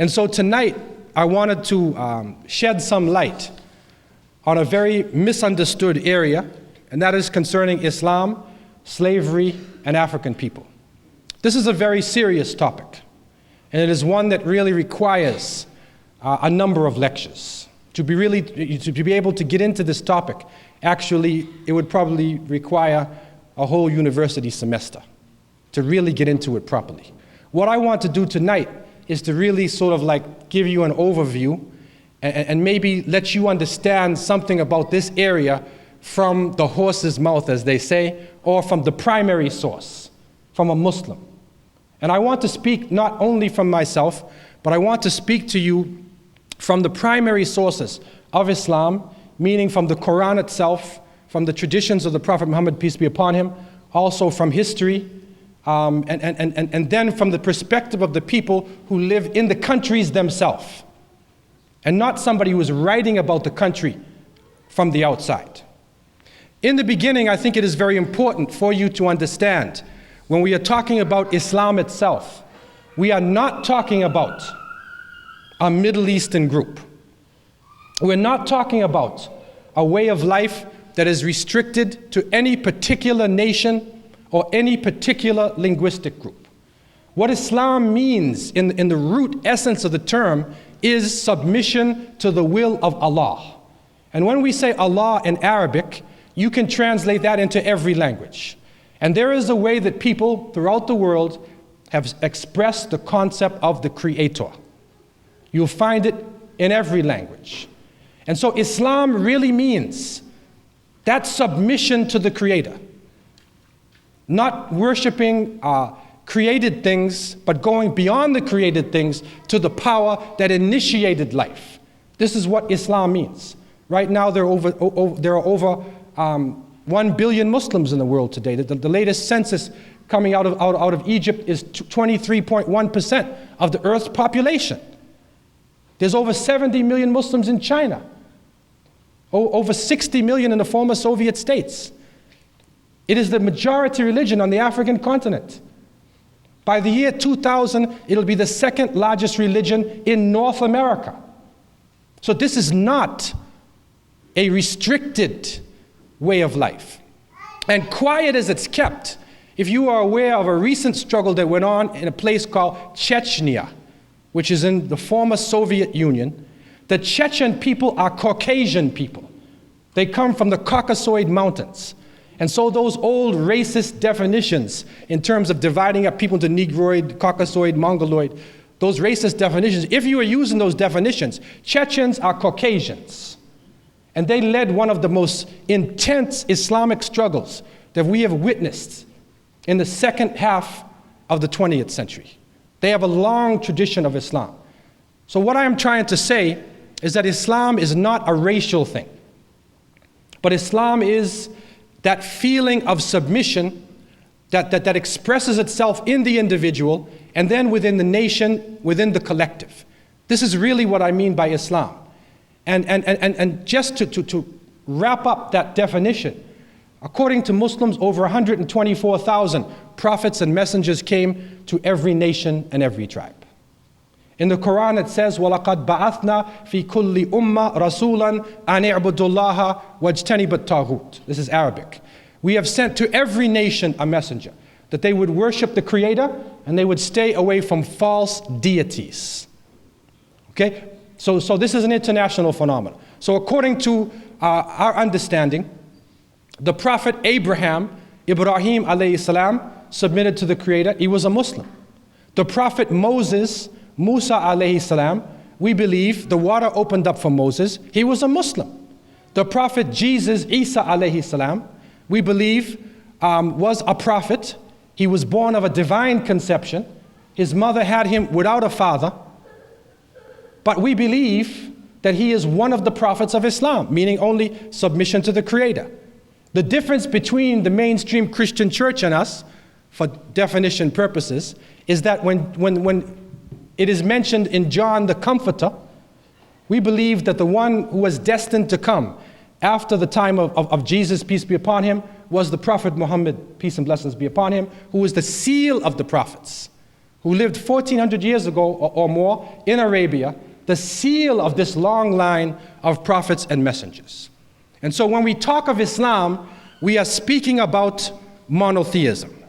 And so tonight, I wanted to shed some light on a very misunderstood area, and that is concerning Islam, slavery, and African people. This is a very serious topic, and it is one that really requires a number of lectures. To be able to get into this topic, actually, it would probably require a whole university semester to really get into it properly. What I want to do tonight is to really sort of like give you an overview and maybe let you understand something about this area from the horse's mouth, as they say, or from the primary source, from a Muslim. And I want to speak not only from myself, but I want to speak to you from the primary sources of Islam, meaning from the Quran itself, from the traditions of the Prophet Muhammad, peace be upon him, also from history, and then from the perspective of the people who live in the countries themselves, and not somebody who is writing about the country from the outside. In the beginning, I think it is very important for you to understand, when we are talking about Islam itself, we are not talking about a Middle Eastern group. We're not talking about a way of life that is restricted to any particular nation or any particular linguistic group. What Islam means in the root essence of the term is submission to the will of Allah. And when we say Allah in Arabic, you can translate that into every language. And there is a way that people throughout the world have expressed the concept of the Creator. You'll find it in every language. And so Islam really means that submission to the Creator. Not worshiping created things, but going beyond the created things to the power that initiated life. This is what Islam means. Right now there are over 1 billion Muslims in the world today. The latest census coming out of Egypt is 23.1% of the Earth's population. There's over 70 million Muslims in China, over 60 million in the former Soviet states. It is the majority religion on the African continent. By the year 2000, it'll be the second largest religion in North America. So this is not a restricted way of life. And quiet as it's kept, if you are aware of a recent struggle that went on in a place called Chechnya, which is in the former Soviet Union, the Chechen people are Caucasian people. They come from the Caucasoid Mountains. And so those old racist definitions in terms of dividing up people into Negroid, Caucasoid, Mongoloid, those racist definitions, if you are using those definitions, Chechens are Caucasians. And they led one of the most intense Islamic struggles that we have witnessed in the second half of the 20th century. They have a long tradition of Islam. So what I am trying to say is that Islam is not a racial thing, but Islam is that feeling of submission that expresses itself in the individual and then within the nation, within the collective. This is really what I mean by Islam. And just to wrap up that definition, according to Muslims, over 124,000 prophets and messengers came to every nation and every tribe. In the Quran it says, وَلَقَدْ بَعَثْنَا فِي كُلِّ أُمَّةٍ رَسُولًا أَنِ اعْبُدُوا اللَّهَ وَاجْتَنِبُوا الطَّاغُوتَ. This is Arabic. We have sent to every nation a messenger, that they would worship the Creator and they would stay away from false deities. Okay? So this is an international phenomenon. So according to our understanding, the Prophet Ibrahim alayhi salam, submitted to the Creator. He was a Muslim. The Prophet Musa alayhi salam, we believe the water opened up for Moses. He was a Muslim. The Prophet Jesus, Isa alayhi salam, we believe was a prophet. He was born of a divine conception. His mother had him without a father. But we believe that he is one of the prophets of Islam, meaning only submission to the Creator. The difference between the mainstream Christian church and us, for definition purposes, is that when it is mentioned in John the Comforter, we believe that the one who was destined to come after the time of Jesus, peace be upon him, was the Prophet Muhammad, peace and blessings be upon him, who was the seal of the prophets. who lived 1400 years ago or more in Arabia, the seal of this long line of prophets and messengers. And so when we talk of Islam, we are speaking about monotheism.